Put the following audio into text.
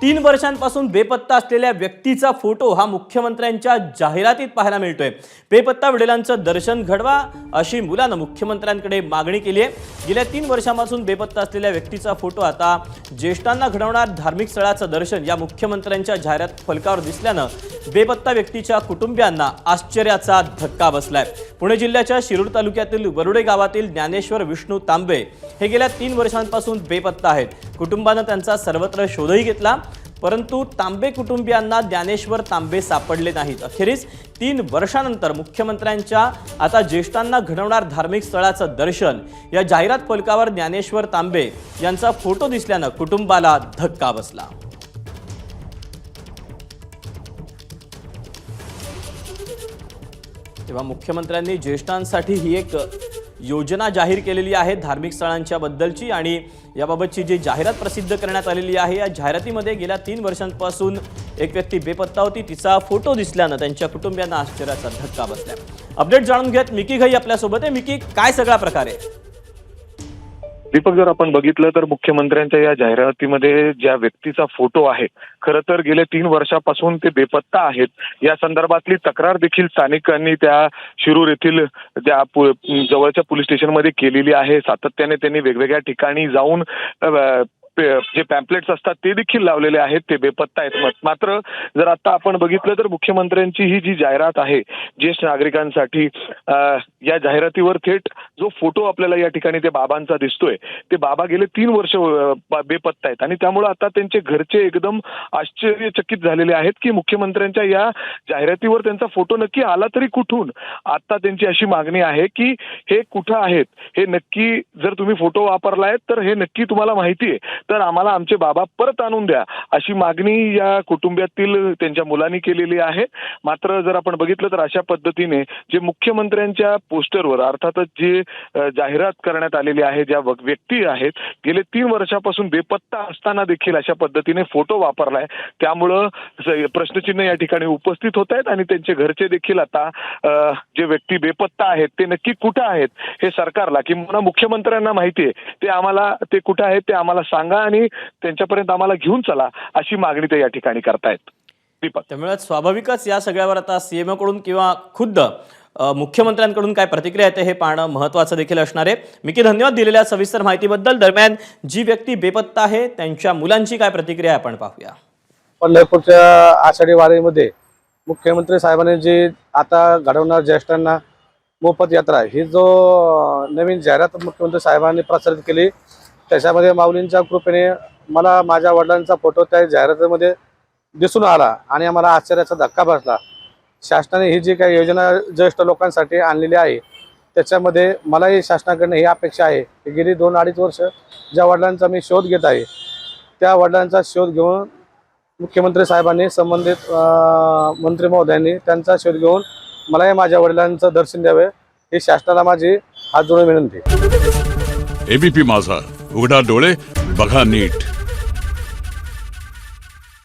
3 वर्षांपासून बेपत्ता असलेल्या व्यक्तीचा फोटो हा मुख्यमंत्र्यांच्या जाहिरातीत पाहायला मिळतोय। बेपत्ता वडिलांचं दर्शन घडवा अशी मुलानं मुख्यमंत्र्यांकडे मागणी केली आहे। गेल्या 3 वर्षांपासून बेपत्ता असलेल्या व्यक्तीचा फोटो आता ज्येष्ठांना घडवणार धार्मिक स्थळाचं दर्शन या मुख्यमंत्र्यांच्या जाहिरात फलकावर दिसल्यानं बेपत्ता व्यक्तीच्या कुटुंबियांना आश्चर्याचा धक्का बसलाय। पुणे जिल्ह्याच्या शिरूर तालुक्यातील वरुडे गावातील ज्ञानेश्वर विष्णू तांबे हे गेल्या 3 वर्षांपासून बेपत्ता आहेत। कुटुंबानं त्यांचा सर्वत्र शोधही घेतला, परंतु तांबे कुटुंबियांना ज्ञानेश्वर तांबे सापडले नाहीत। अखेरीस 3 वर्षांनंतर मुख्यमंत्र्यांच्या आता ज्येष्ठांना घडवणार धार्मिक स्थळाचं दर्शन या जाहिरात फलकावर ज्ञानेश्वर तांबे यांचा फोटो दिसल्यानं कुटुंबाला धक्का बसला। तेव्हा मुख्यमंत्र्यांनी ज्येष्ठांसाठी ही एक योजना जाहीर केलेली आहे धार्मिक स्थळांच्या बद्दलची, आणि याबाबतची जी जाहिरात प्रसिद्ध करण्यात आलेली आहे या जाहिरातीमध्ये गेल्या 3 वर्षांपासून एक व्यक्ती बेपत्ता होती, तिचा फोटो दिसल्यानं त्यांच्या कुटुंबियांना आश्चर्याचा धक्का बसला। अपडेट जाणून घेत मिकी घाई आपल्यासोबत आहे। मिकी, काय सगळा प्रकार आहे? दीपक, जर आपण बघितलं तर मुख्यमंत्र्यांच्या या जाहिरातीमध्ये ज्या व्यक्तीचा फोटो आहे, खरं तर गेले 3 वर्षापासून ते बेपत्ता आहेत। या संदर्भातली तक्रार देखील स्थानिकांनी त्या शिरूर येथील त्या जवळच्या पोलीस स्टेशनमध्ये केलेली आहे। सातत्याने त्यांनी वेगवेगळ्या ठिकाणी जाऊन जे पॅम्पलेट्स असतात ते देखील लावलेले आहेत, ते बेपत्ता आहेत। मात्र जर आता आपण बघितलं तर मुख्यमंत्र्यांची ही जी जाहिरात आहे ज्येष्ठ नागरिकांसाठी, या जाहिरातीवर थेट जो फोटो आपल्याला या ठिकाणी ते बाबांचा दिसतोय, ते बाबा गेले 3 वर्ष बेपत्ता आहेत, आणि त्यामुळे आता त्यांचे घरचे एकदम आश्चर्यचकित झालेले आहेत की मुख्यमंत्र्यांच्या या जाहिरातीवर त्यांचा फोटो नक्की आला तरी कुठून। आता त्यांची अशी मागणी आहे की हे कुठं आहेत, हे नक्की जर तुम्ही फोटो वापरलाय तर हे नक्की तुम्हाला माहिती आहे तर आम्हाला आमचे बाबा परत आणून द्या, अशी मागणी या कुटुंबातील त्यांच्या मुलांनी केलेली आहे। मात्र जर आपण बघितलं तर अशा पद्धतीने जे मुख्यमंत्र्यांच्या पोस्टरवर अर्थातच जे जाहिरात करण्यात आलेली आहे, ज्या व्यक्ती आहेत गेले 3 वर्षापासून बेपत्ता असताना देखील अशा पद्धतीने फोटो वापरलाय, त्यामुळं प्रश्नचिन्ह या ठिकाणी उपस्थित होत आहेत। आणि त्यांचे घरचे देखील आता जे व्यक्ती बेपत्ता आहेत ते नक्की कुठं आहेत हे सरकारला किंवा मुख्यमंत्र्यांना माहिती आहे, ते आम्हाला ते कुठं आहेत ते आम्हाला सांगा आणि त्यांच्यापर्यंत आम्हाला घेऊन चला, अशी मागणी ते या ठिकाणी करतायत। दीपक, त्यामुळे स्वाभाविकच या सगळ्यावर आता सीएम कडून किंवा खुद्द मुख्यमंत्र्यांकडून काय प्रतिक्रिया येते हे पाहणं महत्त्वाचं देखील असणार आहे। मिकी, धन्यवाद दिलेल्या सविस्तर माहितीबद्दल। दरम्यान जी व्यक्ती बेपत्ता आहे त्यांच्या मुलांची काय प्रतिक्रिया आपण पाहूया। पंढरपूरच्या आषाढी वारीमध्ये मुख्यमंत्री साहेबांनी जी आता घडवणार ज्येष्ठांना मोफत यात्रा ही जो नवीन जाहिरात मुख्यमंत्री साहेबांनी प्रसारित केली, त्याच्यामध्ये माऊलींच्या कृपेने मला माझ्या वडिलांचा फोटो त्या जाहिरातीमध्ये दिसून आला आणि आम्हाला आश्चर्याचा धक्का बसला। शासनाने ही जी काही योजना ज्येष्ठ लोकांसाठी आणलेली आहे त्याच्यामध्ये मलाही शासनाकडनं ही अपेक्षा आहे की गेली 2-2.5 वर्ष ज्या वडिलांचा मी शोध घेत आहे त्या वडिलांचा शोध घेऊन मुख्यमंत्री साहेबांनी संबंधित मंत्री महोदयांनी त्यांचा शोध घेऊन मलाही माझ्या वडिलांचं दर्शन द्यावे ही शासनाला माझी हात जोडून विनंती। एबीपी माझा, उघडा डोळे बघा नीट।